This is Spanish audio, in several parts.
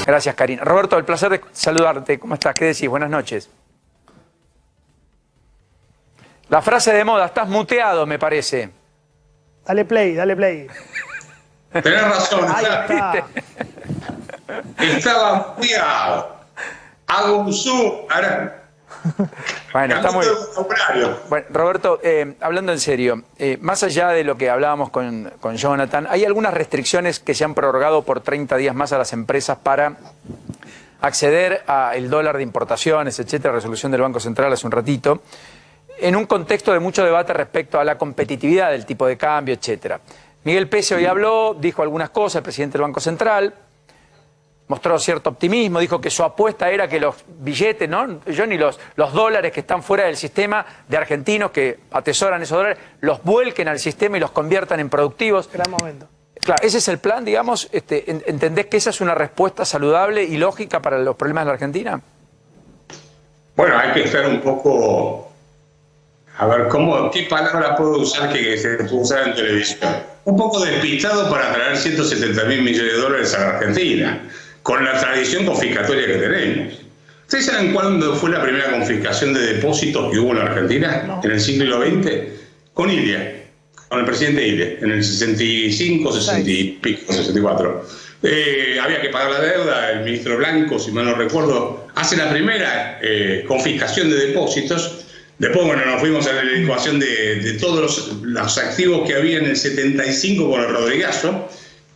Gracias, Karina. Roberto, el placer de saludarte. ¿Cómo estás? ¿Qué decís? Buenas noches. La frase de moda, estás muteado, me parece. Dale play, dale play. Tenés razón. Ahí está. Estaba muteado. Hago un zoom. Ahora. Bueno, está muy bien. Bueno, Roberto, hablando en serio, más allá de lo que hablábamos con Jonathan, ¿hay algunas restricciones que se han prorrogado por 30 días más a las empresas para acceder al dólar de importaciones, etcétera, resolución del Banco Central hace un ratito, en un contexto de mucho debate respecto a la competitividad del tipo de cambio, etcétera? Miguel Pese hoy habló, dijo algunas cosas, el presidente del Banco Central, mostró cierto optimismo, dijo que su apuesta era que los billetes, ¿no? Johnny, los dólares que están fuera del sistema de argentinos que atesoran esos dólares, los vuelquen al sistema y los conviertan en productivos. Gran momento. Claro, ese es el plan, digamos. ¿Entendés que esa es una respuesta saludable y lógica para los problemas de la Argentina? Bueno, hay que estar un poco... A ver, ¿qué palabra puedo usar que se puede usar en televisión? Un poco despistado para traer 170.000 millones de dólares a la Argentina, con la tradición confiscatoria que tenemos. ¿Ustedes saben cuándo fue la primera confiscación de depósitos que hubo en la Argentina? No. En el siglo XX, con Ilia, con el presidente Ilia, en el 65, 60 y pico, 64. Había que pagar la deuda, el ministro Blanco, si mal no recuerdo, hace la primera confiscación de depósitos. Después, bueno, nos fuimos a la licuación de todos los activos que había en el 75 con el Rodrigazo.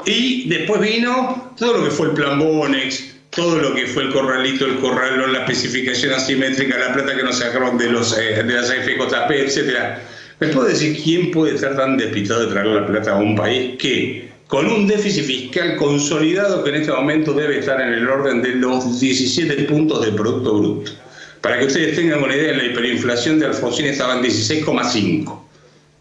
Y después vino todo lo que fue el plan Bonex, todo lo que fue el corralito, el corralón, la especificación asimétrica, la plata que nos sacaron de las FJP, etc. ¿Me puedo decir quién puede estar tan despistado de traer la plata a un país que, con un déficit fiscal consolidado que en este momento debe estar en el orden de los 17 puntos del Producto Bruto? Para que ustedes tengan una idea, la hiperinflación de Alfonsín estaba en 16,5.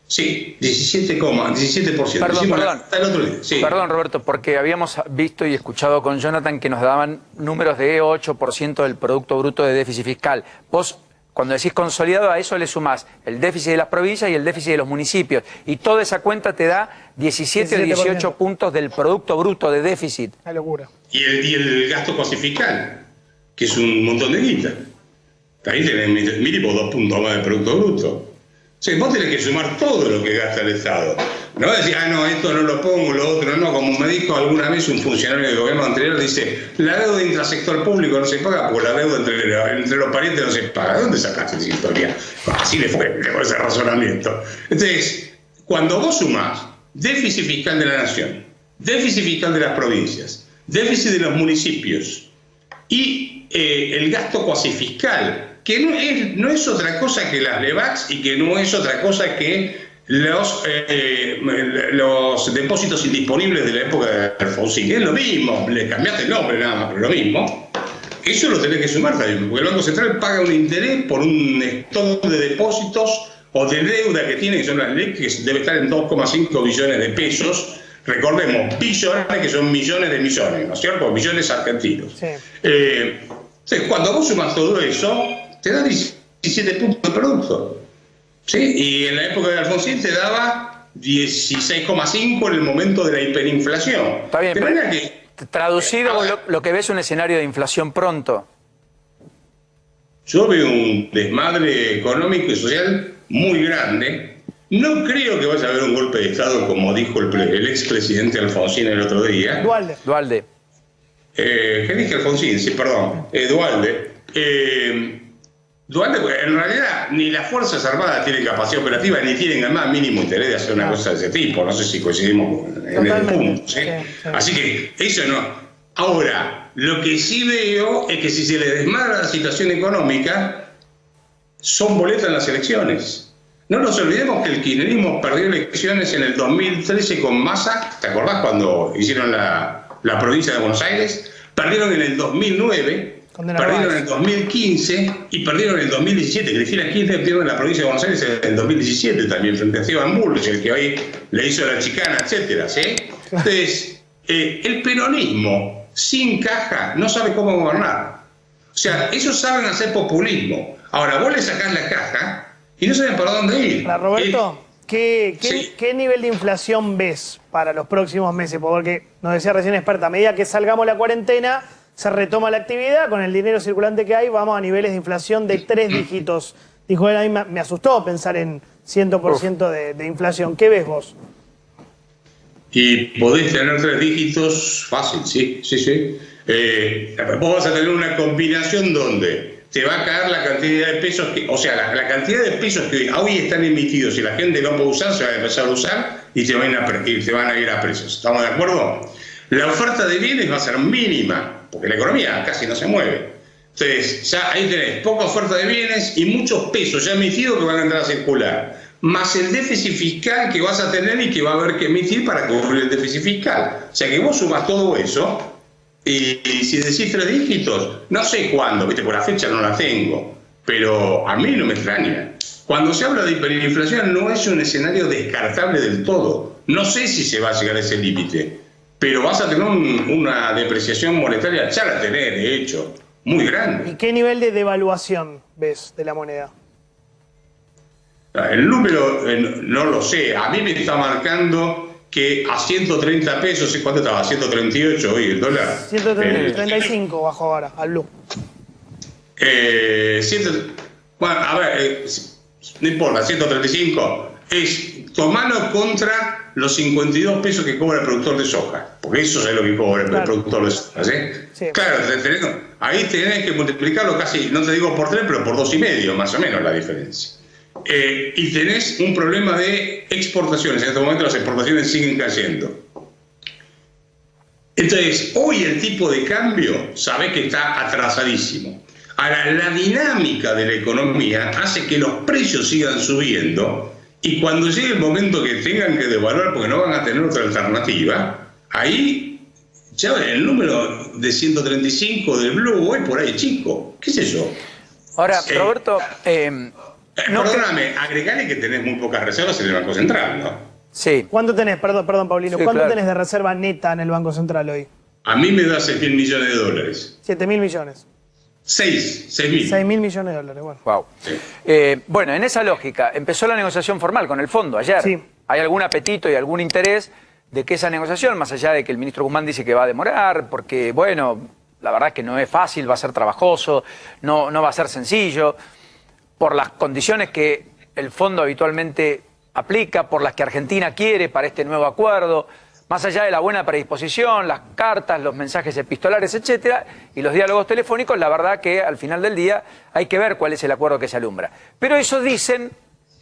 Sí, 17%. Perdón, Roberto, porque habíamos visto y escuchado con Jonathan que nos daban números de 8% del Producto Bruto de déficit fiscal. Vos, cuando decís consolidado, a eso le sumás el déficit de las provincias y el déficit de los municipios. Y toda esa cuenta te da 17 o 18 puntos del Producto Bruto de déficit. Una locura. Y el gasto cuasi fiscal, que es un montón de guita. Ahí tenés mínimo 2 puntos más del Producto Bruto. Sí, vos tenés que sumar todo lo que gasta el Estado. No vas a decir, no, esto no lo pongo, lo otro no. Como me dijo alguna vez un funcionario del gobierno anterior, dice, la deuda intrasector público no se paga porque la deuda entre los parientes no se paga. ¿De dónde sacaste esa historia? Así le fue ese razonamiento. Entonces, cuando vos sumás déficit fiscal de la nación, déficit fiscal de las provincias, déficit de los municipios y el gasto cuasi fiscal, que no es otra cosa que las LEVAX y que no es otra cosa que los depósitos indisponibles de la época de Alfonsín, que es lo mismo, le cambiaste el nombre nada más, pero lo mismo. Eso lo tenés que sumar también, porque el Banco Central paga un interés por un stock de depósitos o de deuda que tiene, que son las leyes, que debe estar en 2,5 billones de pesos. Recordemos, billones que son millones de millones, ¿no es cierto? Millones argentinos. Sí. Entonces, cuando vos sumas todo eso, te da 17 puntos de producto. ¿Sí? Y en la época de Alfonsín te daba 16,5 en el momento de la hiperinflación. Está bien, pero traducido, lo que ves es un escenario de inflación pronto. Yo veo un desmadre económico y social muy grande. No creo que vaya a haber un golpe de Estado, como dijo el expresidente Alfonsín el otro día. Duhalde. ¿Qué dije Alfonsín? Sí, perdón. Duhalde. Duhalde, en realidad, ni las Fuerzas Armadas tienen capacidad operativa, ni tienen el más mínimo interés de hacer una cosa de ese tipo. No sé si coincidimos en el punto. ¿Sí? Sí. Así que eso no. Ahora, lo que sí veo es que si se le desmadra la situación económica, son boletas en las elecciones. No nos olvidemos que el kirchnerismo perdió elecciones en el 2013 con Massa. ¿Te acordás cuando hicieron la provincia de Buenos Aires? Perdieron en el 2009, perdieron en el 2015 y perdieron en el 2017. Cristina Kirchner perdió en la provincia de Buenos Aires en el 2017 también, frente a Esteban Bullrich, el que hoy le hizo la chicana, etcétera, ¿sí? Entonces, el peronismo sin caja no sabe cómo gobernar. O sea, ellos saben hacer populismo. Ahora, vos le sacás la caja y no saben para dónde ir. Para Roberto, ¿qué nivel de inflación ves para los próximos meses? Porque nos decía recién experta, a medida que salgamos la cuarentena, se retoma la actividad, con el dinero circulante que hay, vamos a niveles de inflación de 3 dígitos. Dijo él, a mí me asustó pensar en 100% de inflación. ¿Qué ves vos? Y podés tener 3 dígitos fácil, sí. Vos vas a tener una combinación donde te va a caer la cantidad de pesos, o sea, la cantidad de pesos que hoy están emitidos y la gente no puede usar, se va a empezar a usar y te van a ir a precios. ¿Estamos de acuerdo? La oferta de bienes va a ser mínima, porque la economía casi no se mueve. Entonces, ya ahí tenés poca oferta de bienes y muchos pesos ya emitidos que van a entrar a circular, más el déficit fiscal que vas a tener y que va a haber que emitir para cubrir el déficit fiscal. O sea que vos sumas todo eso y si decís 3 dígitos, no sé cuándo, ¿viste? Por la fecha no la tengo, pero a mí no me extraña. Cuando se habla de hiperinflación no es un escenario descartable del todo. No sé si se va a llegar a ese límite, pero vas a tener una depreciación monetaria, ya la tenés, de hecho, muy grande. ¿Y qué nivel de devaluación ves de la moneda? El número no lo sé, a mí me está marcando que a 130 pesos, ¿cuánto estaba? 138 hoy el dólar. 135 bajo ahora, al blue. Bueno, a ver, no importa, 135 es tomarlo contra los 52 pesos que cobra el productor de soja, porque eso es lo que cobra el productor de soja, ¿sí? Sí. Claro, ahí tenés que multiplicarlo casi, no te digo por 3, pero por 2,5, más o menos la diferencia. Y tenés un problema de exportaciones. En este momento las exportaciones siguen cayendo. Entonces, hoy el tipo de cambio, sabés que está atrasadísimo. Ahora, la dinámica de la economía hace que los precios sigan subiendo y cuando llegue el momento que tengan que devaluar porque no van a tener otra alternativa, ahí ya el número de 135 del blue hoy por ahí chico. ¿Qué sé yo? Ahora, Roberto... perdóname, agregale que tenés muy pocas reservas en el Banco Central, ¿no? Sí. ¿Cuánto tenés, perdón Paulino, sí, cuánto tenés de reserva neta en el Banco Central hoy? A mí me da 6.000 millones de dólares. 7.000 millones. 6.000. 6.000 millones de dólares, bueno. Wow. Sí. Bueno, en esa lógica, empezó la negociación formal con el fondo ayer. Sí. ¿Hay algún apetito y algún interés de que esa negociación, más allá de que el ministro Guzmán dice que va a demorar, porque, bueno, la verdad es que no es fácil, va a ser trabajoso, no va a ser sencillo, por las condiciones que el fondo habitualmente aplica, por las que Argentina quiere para este nuevo acuerdo, más allá de la buena predisposición, las cartas, los mensajes epistolares, etcétera, y los diálogos telefónicos, la verdad que al final del día hay que ver cuál es el acuerdo que se alumbra. Pero eso dicen,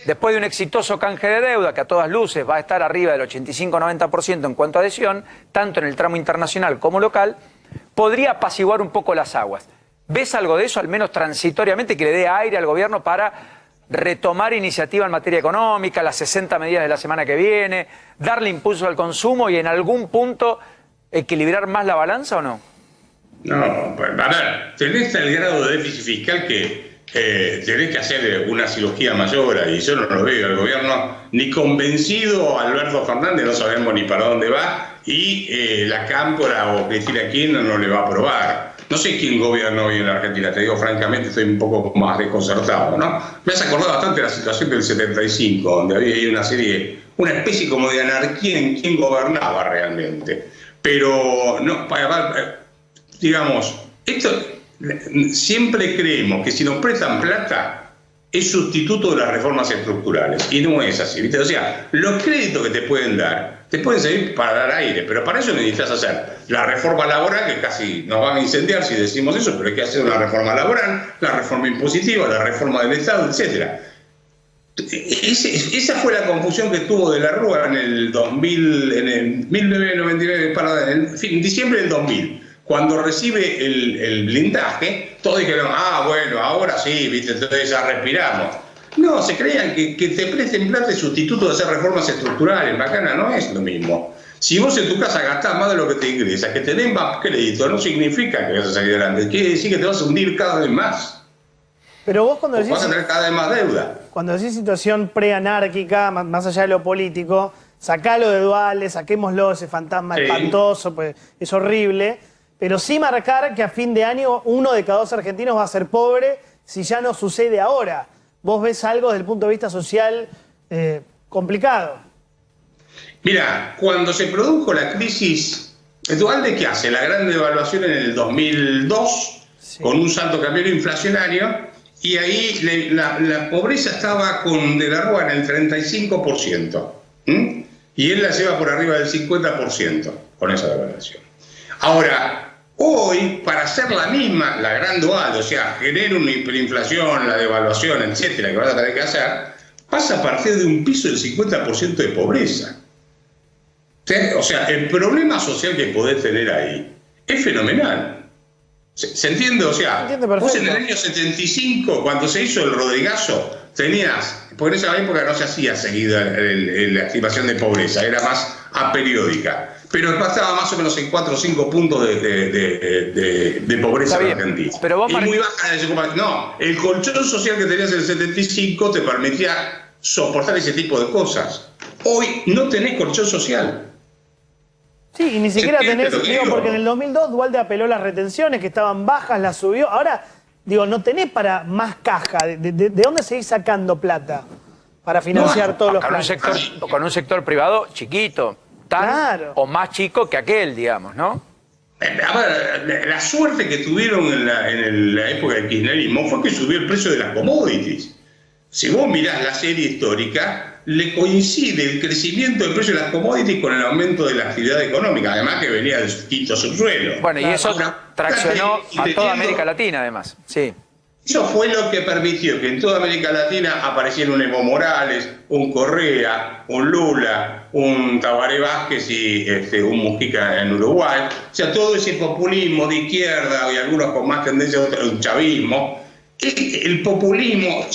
después de un exitoso canje de deuda, que a todas luces va a estar arriba del 85-90% en cuanto a adhesión, tanto en el tramo internacional como local, podría apaciguar un poco las aguas. ¿Ves algo de eso, al menos transitoriamente, que le dé aire al gobierno para retomar iniciativa en materia económica, las 60 medidas de la semana que viene, darle impulso al consumo y en algún punto equilibrar más la balanza o no? No, pues, a ver, tenés el grado de déficit fiscal que tenés que hacer una cirugía mayor y yo no lo veo. El gobierno ni convencido, Alberto Fernández no sabemos ni para dónde va y la Cámpora o Cristina Kirchner no le va a aprobar. No sé quién gobierna hoy en la Argentina, te digo francamente, estoy un poco más desconcertado, ¿no? Me has acordado bastante de la situación del 75, donde había ahí una especie como de anarquía en quién gobernaba realmente. Pero, no, digamos, esto siempre creemos que si nos prestan plata es sustituto de las reformas estructurales, y no es así, ¿viste? O sea, los créditos que te pueden servir para dar aire, pero para eso necesitas hacer la reforma laboral, que casi nos van a incendiar si decimos eso, pero hay que hacer una reforma laboral, la reforma impositiva, la reforma del Estado, etc. Esa fue la confusión que tuvo de la Rúa en el 2000, en el 1999, en diciembre del 2000. Cuando recibe el blindaje, todos dijeron, bueno, ahora sí, ¿viste? Entonces ya respiramos. No, se creían que te presten plata es sustituto de hacer reformas estructurales. Bacana, no es lo mismo. Si vos en tu casa gastás más de lo que te ingresas, que te den más crédito, no significa que vas a salir adelante. Quiere decir que te vas a hundir cada vez más. Pero vos cuando decís... vas a tener cada vez más deuda. Cuando decís situación preanárquica, más allá de lo político, sacalo de Duales, saquémoslo, ese fantasma espantoso, pues es horrible. Pero sí marcar que a fin de año 1 de cada 2 argentinos va a ser pobre si ya no sucede ahora. ¿Vos ves algo desde el punto de vista social complicado? Mira, cuando se produjo la crisis Duhalde, ¿qué hace? La gran devaluación en el 2002, sí, con un salto cambiario inflacionario, y ahí la pobreza estaba con De la Rúa en el 35%, y él la lleva por arriba del 50% con esa devaluación. Ahora, hoy, para hacer la misma, la gran Duhalde, o sea, genera una hiperinflación, la devaluación, etcétera, que van a tener que hacer, pasa a partir de un piso del 50% de pobreza. O sea, el problema social que podés tener ahí es fenomenal. ¿Se entiende? O sea, vos en el año 75, cuando se hizo el Rodrigazo, tenías, porque en esa época no se hacía seguida la estimación de pobreza, era más aperiódica, pero estaba más o menos en 4 o 5 puntos de pobreza en Argentina. Pero vos, y muy baja la desocupación. No, el colchón social que tenías en el 75 te permitía soportar ese tipo de cosas. Hoy no tenés colchón social. Sí, y ni siquiera tenés, digo, porque en el 2002 Duhalde apeló las retenciones, que estaban bajas, las subió. Ahora, digo, no tenés para más caja. ¿De dónde seguís sacando plata para financiar todos los planes? Con un sector privado chiquito, tan o más chico que aquel, digamos, ¿no? A ver, la suerte que tuvieron en la época del kirchnerismo fue que subió el precio de las commodities. Si vos mirás la serie histórica, le coincide el crecimiento del precio de las commodities con el aumento de la actividad económica, además que venía del quinto subsuelo. Bueno, y eso traccionó a toda América Latina, además. Sí. Eso fue lo que permitió que en toda América Latina apareciera un Evo Morales, un Correa, un Lula, un Tabaré Vázquez y un Mujica en Uruguay. O sea, todo ese populismo de izquierda y algunos con más tendencia a un chavismo. El populismo,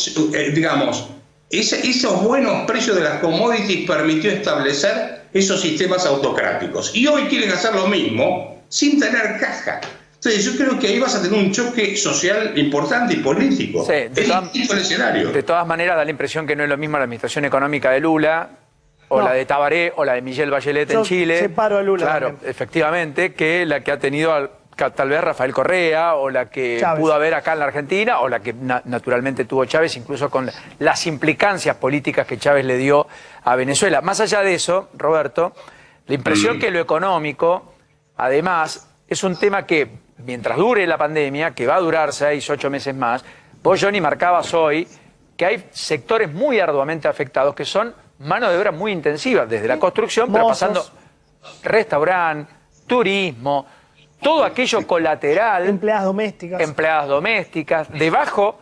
digamos, esos buenos precios de las commodities permitió establecer esos sistemas autocráticos. Y hoy quieren hacer lo mismo sin tener caja. Entonces yo creo que ahí vas a tener un choque social importante y político. Sí, es distinto el escenario. De todas maneras da la impresión que no es lo mismo la administración económica de Lula, o la de Tabaré, o la de Michelle Bachelet en Chile. Separo a Lula. Claro, también. Efectivamente, que la que ha tenido tal vez Rafael Correa, o la que Chávez pudo haber acá en la Argentina, o la que naturalmente tuvo Chávez, incluso con las implicancias políticas que Chávez le dio a Venezuela. Más allá de eso, Roberto, la impresión que lo económico, además, es un tema que, mientras dure la pandemia, que va a durar 6, 8 meses más, vos, Johnny, marcabas hoy que hay sectores muy arduamente afectados que son mano de obra muy intensiva, desde la construcción, pero pasando restaurante, turismo, todo aquello colateral. Empleadas domésticas. Empleadas domésticas, de bajo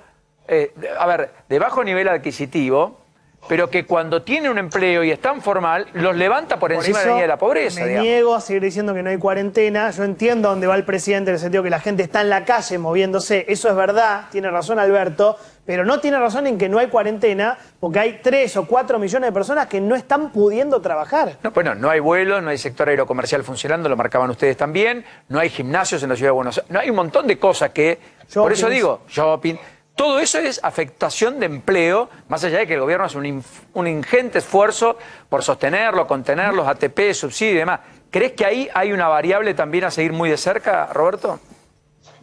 nivel adquisitivo, pero que cuando tiene un empleo y es tan formal, los levanta por encima de la línea de la pobreza. Me niego a seguir diciendo que no hay cuarentena. Yo entiendo dónde va el presidente en el sentido que la gente está en la calle moviéndose. Eso es verdad, tiene razón Alberto, pero no tiene razón en que no hay cuarentena porque hay 3 o 4 millones de personas que no están pudiendo trabajar. No, bueno, no hay vuelos, no hay sector aerocomercial funcionando, lo marcaban ustedes también, no hay gimnasios en la ciudad de Buenos Aires, no hay un montón de cosas que, por eso digo, shopping. Todo eso es afectación de empleo, más allá de que el gobierno hace un ingente esfuerzo por sostenerlo, contenerlos, ATP, subsidio y demás. ¿Crees que ahí hay una variable también a seguir muy de cerca, Roberto?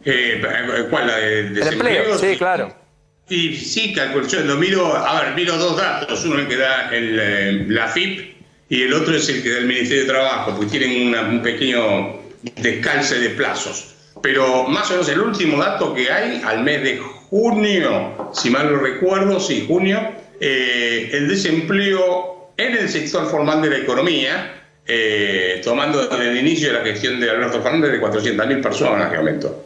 ¿Cuál? ¿La de el empleo? Sí, claro. Y sí, calculo. Yo lo miro, miro 2 datos. Uno el que da la AFIP y el otro es el que da el Ministerio de Trabajo, porque tienen un pequeño descalce de plazos. Pero más o menos el último dato que hay, al mes de junio, si mal no recuerdo, sí, junio, el desempleo en el sector formal de la economía, tomando desde el inicio de la gestión de Alberto Fernández, de 400.000 personas que aumentó,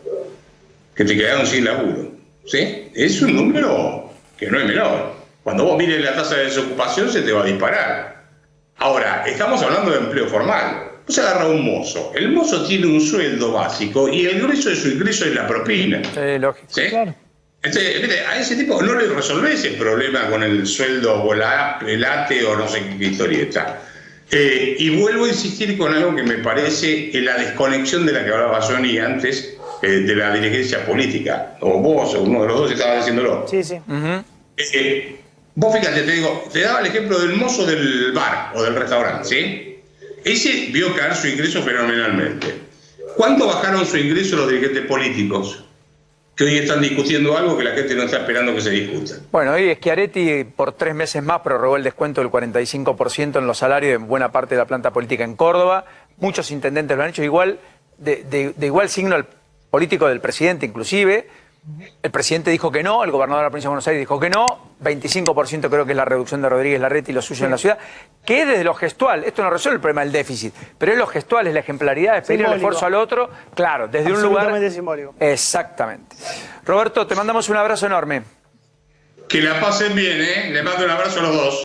que te quedaron sin laburo. ¿Sí? Es un número que no es menor. Cuando vos mires la tasa de desocupación se te va a disparar. Ahora, estamos hablando de empleo formal. Vos agarrás un mozo. El mozo tiene un sueldo básico y el grueso de su ingreso es la propina. Sí, lógico. ¿Sí? Claro. Entonces, a ese tipo no le resolvés el problema con el sueldo o el ATE o no sé qué historieta. Y vuelvo a insistir con algo que me parece la desconexión de la que hablaba Johnny antes, de la dirigencia política. O vos, o uno de los dos, estabas diciéndolo. Sí, sí. Vos fíjate, te daba el ejemplo del mozo del bar o del restaurante, ¿sí? Ese vio caer su ingreso fenomenalmente. ¿Cuánto bajaron su ingreso los dirigentes políticos? Que hoy están discutiendo algo que la gente no está esperando que se discuta. Bueno, hoy Schiaretti por 3 meses más prorrogó el descuento del 45% en los salarios de buena parte de la planta política en Córdoba, muchos intendentes lo han hecho, igual de igual signo al político del presidente inclusive. El presidente dijo que no, el gobernador de la provincia de Buenos Aires dijo que no, 25% creo que es la reducción de Rodríguez Larreta y lo suyo en la ciudad, que es desde lo gestual, esto no resuelve el problema del déficit, pero es lo gestual, es la ejemplaridad, es pedir el esfuerzo al otro, claro, desde un lugar... Absolutamente simbólico. Exactamente. Roberto, te mandamos un abrazo enorme. Que la pasen bien, ¿eh? Les mando un abrazo a los dos.